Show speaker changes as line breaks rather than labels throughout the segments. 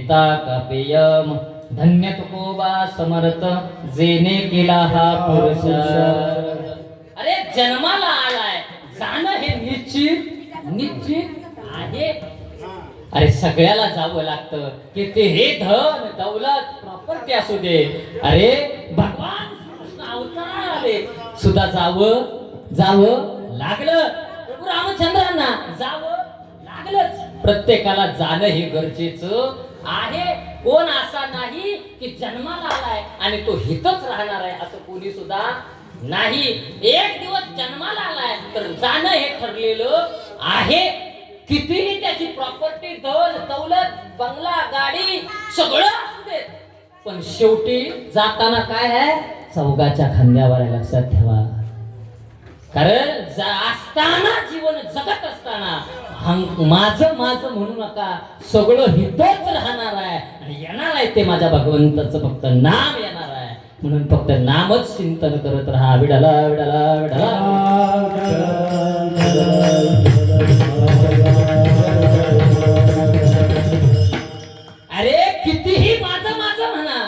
घेता का पेयम धन्य तुकोबा समर्थ जेने केला हा पुरुष. अरे जन्माला आलाय जाणं हे निश्चित आहे. अरे सगळ्याला जावं लागतं की ते हे धन दौलत प्रॉपर्टी असू दे. अरे भगवान कृष्ण अवतार आले सुद्धा जावं लागलं. प्रभू रामचंद्रांना जावं लागलंच. प्रत्येकाला जाणं हे गरजेचं आहे. कोण असा नाही की जन्माला आलाय आणि तो हितच राहणार आहे असं कोणी सुद्धा नाही. एक दिवस जन्माला आलाय तर जाणं हे ठरलेलं आहे. कितीही त्याची प्रॉपर्टी धन दौलत बंगला गाडी सगळं असू देत पण शेवटी जाताना काय आहे चौघाच्या खांद्यावर आहे. लक्षात ठेवा. कारण असताना जीवन जगत असताना माझं म्हणू नका. सगळं हितच राहणार आहे आणि येणार आहे ते माझ्या भगवंताचं फक्त नाम येणार आहे. म्हणून फक्त नामच चिंतन करत राहा. विडाला विडाला विडाला. अरे कितीही माझं म्हणा.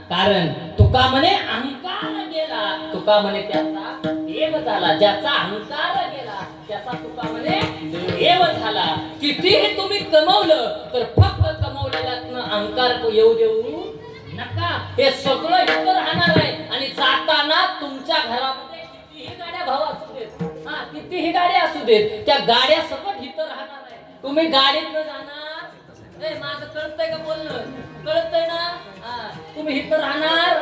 कारण तुका म्हणे अहंकार गेला. तुका म्हणे त्याचा देव झाला. ज्याचा अहंकार गेला त्याचा तुका म्हणे देव झाला. कितीही तुम्ही कमवलं तर फक्त कमवलेल्यातनं अहंकार येऊ देऊ नका. हे सगळं इथं राहणार आहे. आणि जाताना तुमच्या घरामध्ये कितीही गाड्या भाव असू देत कितीही गाड्या असू देत त्या गाड्या सगळं इथं राहणार आहे. तुम्ही गाडीतनं जाणार. माझं कळतंय का बोलणं? कळतंय ना? तुम्ही इथं राहणार.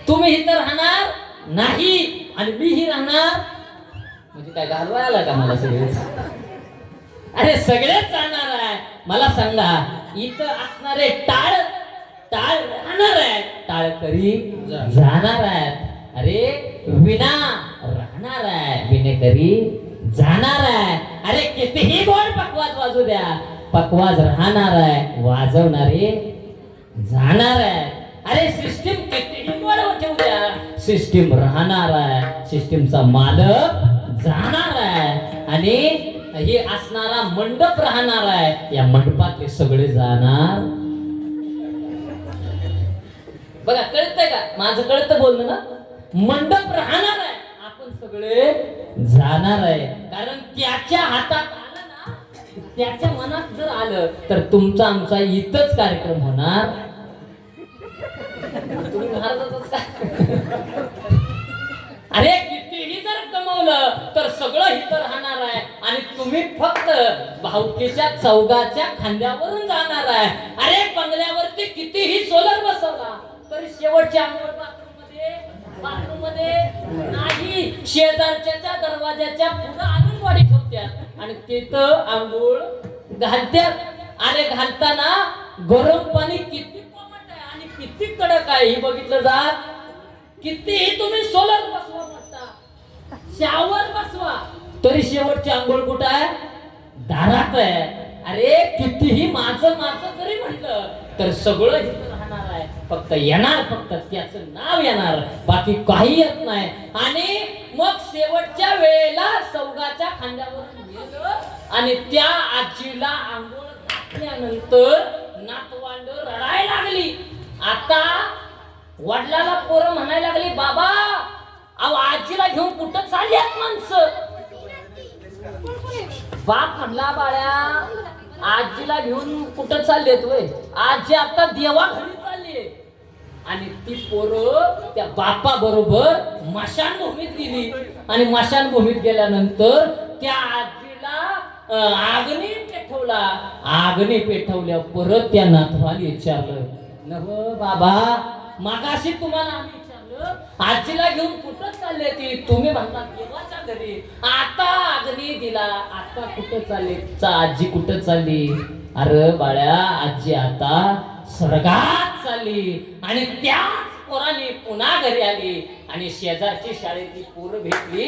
तुम्ही इथं राहणार नाही आणि मीही राहणार. म्हणजे काय घालवायला का मला सगळेच? अरे सगळेच जाणार आहे. मला सांगा इथं असणारे टाळ राहणार आहे. टाळकरी जाणार आहेत. अरे विना राहणार आहे. विनेकरी जाणार आहे. अरे कितीही गोड पकवाज वाजू द्या पकवाज राहणार आहे. वाजवणारे जाणार आहे. अरे सिस्टीम कितीही गोड ठेवू द्या सिस्टीम राहणार आहे. सिस्टीमचा मालक जाणार आहे. आणि हे असणारा मंडप राहणार आहे. या मंडपातले सगळे जाणार. बघा कळतंय का? माझं कळतं बोलणं ना? मंडप राहणार आहे. आपण सगळे जाणार आहे. कारण त्याच्या हातात आलं ना त्याच्या मनात जर आलं तर तुमचा आमचा इथंच कार्यक्रम होणार. तुम्ही महाराजातच का? अरे कितीही जर कमवलं तर सगळं इथं राहणार आहे. आणि तुम्ही फक्त भावकीच्या चौघाच्या खांद्यावरून जाणार आहे. अरे बंगल्यावरती कितीही सोलर बसवला तरी शेवटच्या अंघोळ बाथरूम मध्ये नाही. शेजारच्या दरवाजाच्या पुढे आणून बॉडी ठेवतात आणि तिथं आंघोळ घालतात. अरे घालताना गरम पाणी किती कोमट आहे आणि किती कडक आहे हे बघितलं जात. कितीही तुम्ही सोलर बसवा म्हणता शावर बसवा तरी शेवटची आंघोळ कुठं आहे? दारात आहे. अरे कितीही माझं जरी म्हटलं तर सगळं इथं राहणार आहे. फक्त येणार फक्त त्याचं नाव येणार बाकी काही येत नाही. आणि मग शेवटच्या वेळेला चौघाच्या खांद्यावरून गेलं आणि त्या आजीला आंघोळ घातल्यानंतर नातवांड रडायला लागली. आता वडिलाला पोरं म्हणायला लागली बाबा अहो आजीला घेऊन कुठं चालली आहेत माणसं. बाप म्हणला बाळ्या आजीला घेऊन कुठं चाललेत वय? आजी आता देवा घरी चालली. आणि ती पोरं त्या बापा बरोबर मशानभूमीत गेली. आणि मशानभूमीत गेल्यानंतर त्या आजीला आग्नी पेटवल्या. परत त्या नातवाला विचारलं नव बाबा मागाशी तुम्हाला आम्ही विचारलं आजीला घेऊन कुठं चालले ती? तुम्ही म्हणता देवाच्या घरी. आता अग्नी दिला आता कुठं चालले? आजी कुठं चालली? अरे बाळ्या आजी आता स्वर्गात चालली. आणि त्याच पोराने पुन्हा घरी आली आणि शेजारची शाळेतली पोरं भेटली.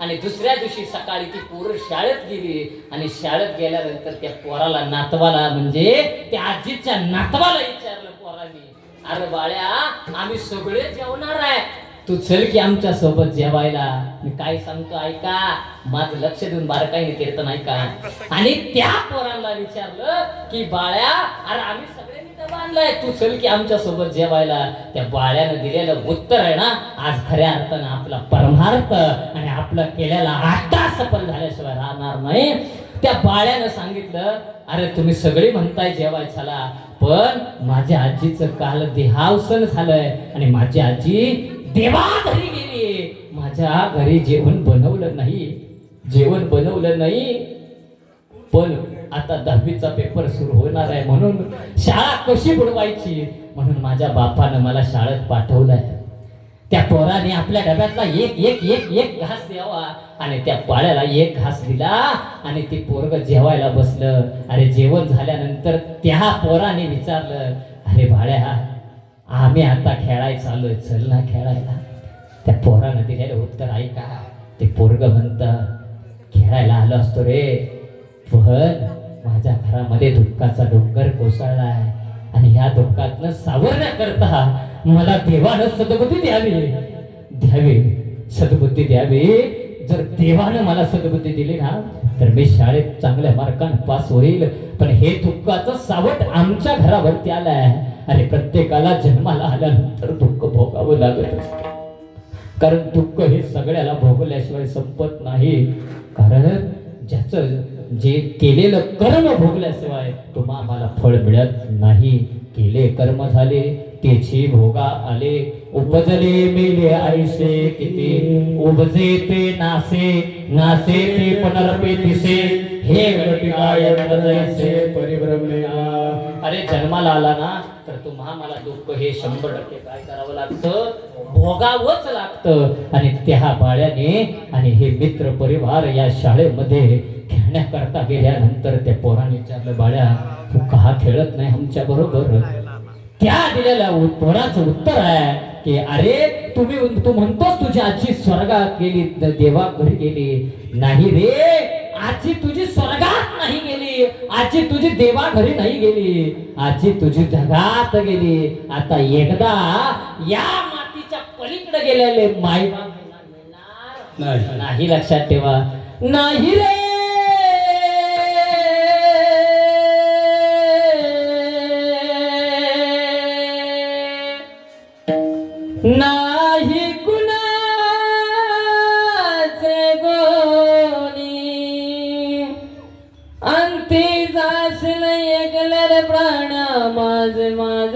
आणि दुसऱ्या दिवशी सकाळी ती पोरं शाळेत गेली. आणि शाळेत गेल्यानंतर त्या पोराला नातवाला म्हणजे त्या आजीच्या नातवाला विचारलं पोराने अरे बाळ्या आम्ही सगळे जेवणार आहे तू चल की आमच्या सोबत जेवायला. मी काय सांगतो ऐका, माझं लक्ष देऊन बारकाईने कीर्तन ऐका. आणि त्या पोरांना विचारलं की बाळ्या, अरे आम्ही सगळ्यांनी डबा आणलाय, तू चल की आमच्या सोबत जेवायला. त्या बाळ्यानं दिलेलं उत्तर आहे ना, आज खऱ्या अर्थानं आपला परमार्थ आणि आपलं केलेला आट्टा सफल झाल्याशिवाय राहणार नाही. त्या बाळ्यानं सांगितलं, अरे तुम्ही सगळे म्हणताय जेवायला, पण माझ्या आजीचं काल देहावसन झालंय आणि माझी आजी देवा घरी गेली. माझ्या घरी जेवण बनवलं नाही. पण आता 10वीचा पेपर सुरू होणार आहे, म्हणून शाळा कशी बुडवायची म्हणून माझ्या बापानं मला शाळेत पाठवलंय. त्या पोराने आपल्या डब्यातला एक घास द्यावा आणि त्या बाळ्याला एक घास दिला आणि ते पोरग जेवायला बसलं. अरे जेवण झाल्यानंतर त्या पोराने विचारलं, अरे बाळ्या, आम्ही आता खेळायला चाललोय, चल ना खेळायला. त्या पोरानं दिलेलं उत्तर ऐका. ते पोरग म्हणतं, खेळायला आलो असतो रे, पण माझ्या घरामध्ये दुःखाचा डोंगर कोसळलाय आणि ह्या दुःखातनं सावरण्याकरता मला देवानं सद्बुद्धी द्यावी. जर देवानं मला सद्बुद्धी दिली ना तर मी शाळेत चांगल्या मार्काने पास होईल. पण हे दुःखाचं सावट आमच्या घरावरती आलंय. अरे प्रत्येकाला जन्माला आल्यानंतर दुःख भोगावं लागत असतं, कारण दुःख हे सगळ्याला भोगल्याशिवाय संपत नाही. कारण ज्याचं जे केलेलं कर्म भोगल्याशिवाय तुम्हाला फळ मिळत नाही. केले कर्म झाले त्याची भोगा आले, उपजले मेले आयुष्य किती, उपजे ते नासे ते पुनरपे दिसे, हे परिभ्रमे. अरे जन्माला आला ना तर तुम्हाला दुःख हे 100% काय करावं लागतं, भोगावंच लागतं. आणि त्या बाळ्याने आणि हे मित्र परिवार या शाळेमध्ये खेळण्याकरता गेल्यानंतर त्या पोराने विचारलं, बाळ्या तू का खेळत नाही आमच्या बरोबर. त्या दिलेल्या पोराचं उत्तर आहे की अरे तू म्हणतोस तुझी आजी स्वर्गात गेली, देवा घरी गेली. नाही रे, आजी तुझी स्वर्गात नाही गेली, आजी तुझी देवा घरी नाही गेली, आजी तुझी जगात गेली. आता एकदा या मातीच्या पलीकडे गेलेले माई बाप मिळणार नाही, लक्षात ठेवा. नाही रे, नाही कुणाचे गोनी अंती जास नाही ऐकले प्राण माझे म्हणून.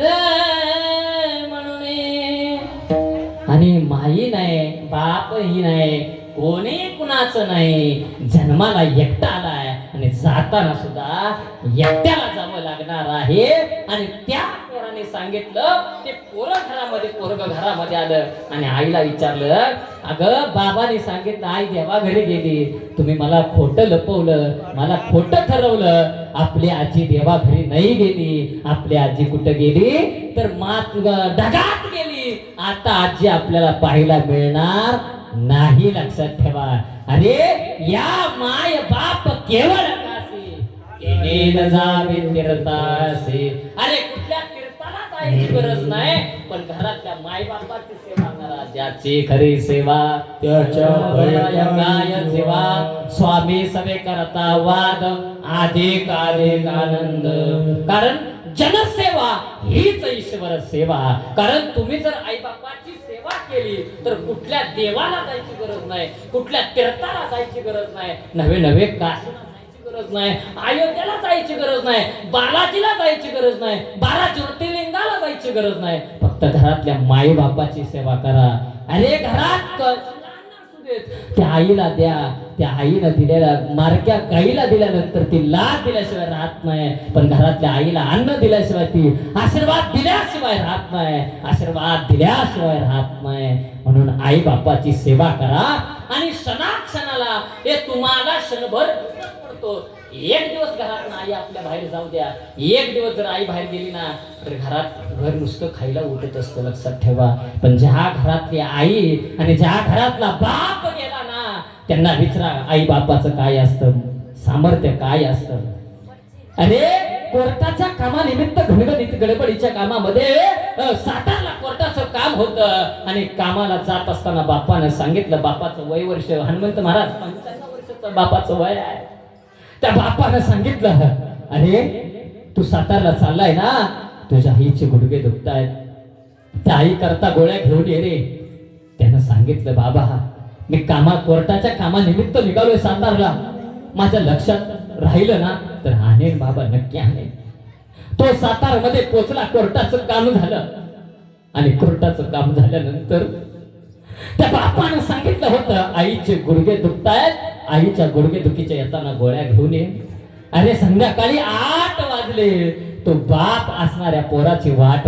आणि माई नाही, बापही नाही, कोणी कुणाचं नाही. जन्माला एकटा आलाय आणि जाताना सुद्धा एकट्याला जावं लागणार आहे. आणि त्या पोराने सांगितलं, ते पोरग घरामध्ये आलं आणि आईला विचारलं, अगं बाबाने सांगितलं आई देवा घरी गेली, तुम्ही मला खोटं लपवलं, मला खोटं ठरवलं. आपली आजी देवा घरी नाही गेली, आपली आजी कुठं गेली तर ढगात गेली. आता आजी आपल्याला पाहायला मिळणार नाही, लक्षात ठेवा. अरे या माय बाप केवळ अरे कुठल्या कीर्तनाला जायची गरज नाही, पण घरातल्या माय बापाची सेवा करा. ज्याची खरी सेवा त्याच्या काय सेवा. स्वामी सवे करता वाद अधिक आनंद. कारण जनसेवा हीच ईश्वर सेवा. कारण तुम्ही जर आई बापाची सेवा केली तर कुठल्या देवाला जायची गरज नाही, कुठल्या तीर्थाला जायची गरज नाही, नवे काशीला जायची गरज नाही, अयोध्येला जायची गरज नाही, बालाजीला जायची गरज नाही, 12 ज्योतिर्लिंगाला जायची गरज नाही. फक्त घरातल्या माई बापाची सेवा करा. अरे घरात त्या आईला द्या, त्या आईनं दिलेल्या मारक्या गाईला दिल्यानंतर ती लाद दिल्याशिवाय राहत नाही, पण घरातल्या आईला अन्न दिल्याशिवाय, ती आशीर्वाद दिल्याशिवाय राहत नाही, आशीर्वाद दिल्याशिवाय राहत नाही. म्हणून आई बापाची सेवा करा. आणि क्षणाक्षणाला हे तुम्हाला क्षणभर पडतो. एक दिवस घरात आई आपल्या बाहेर जाऊ द्या, एक दिवस जर आई बाहेर गेली ना तर घर नुसतं खायला उठत असतं, लक्षात ठेवा. पण ज्या घरातली आई आणि ज्या घरातला बाप गेला ना त्यांना विचारा आई बापाचं काय असतं, सामर्थ्य काय असतं. अरे कोर्टाच्या कामानिमित्त गडबडीच्या कामामध्ये सातारला कोर्टाचं काम होतं आणि कामाला जात असताना बापानं सांगितलं, बापाचं वय वर्ष, हनुमंत महाराज 95 वर्षाचं बापाचं वय आहे. त्या बापानं सांगितलं, अरे तू सातारला चाललाय ना, तुझ्या आईचे गुडघे दुखतायत, त्या आई करता गोळ्या घेऊन ये रे. त्यानं सांगितलं, बाबा मी कोर्टाच्या कामानिमित्त निघालोय सातारला, माझ्या लक्षात राहिलं ना तर आणेन बाबा, नक्की आणेन. तो सातारमध्ये पोचला, कोर्टाचं काम झालं आणि कोर्टाचं काम झाल्यानंतर त्या बापानं सांगितलं होतं, आईचे गुडघे दुखतायत, आईच्या गुडघे दुखीच्या येताना गोळ्या घेऊन ये. अरे संध्याकाळी 8 वाजले, तो बाप असणाऱ्या पोराची वाट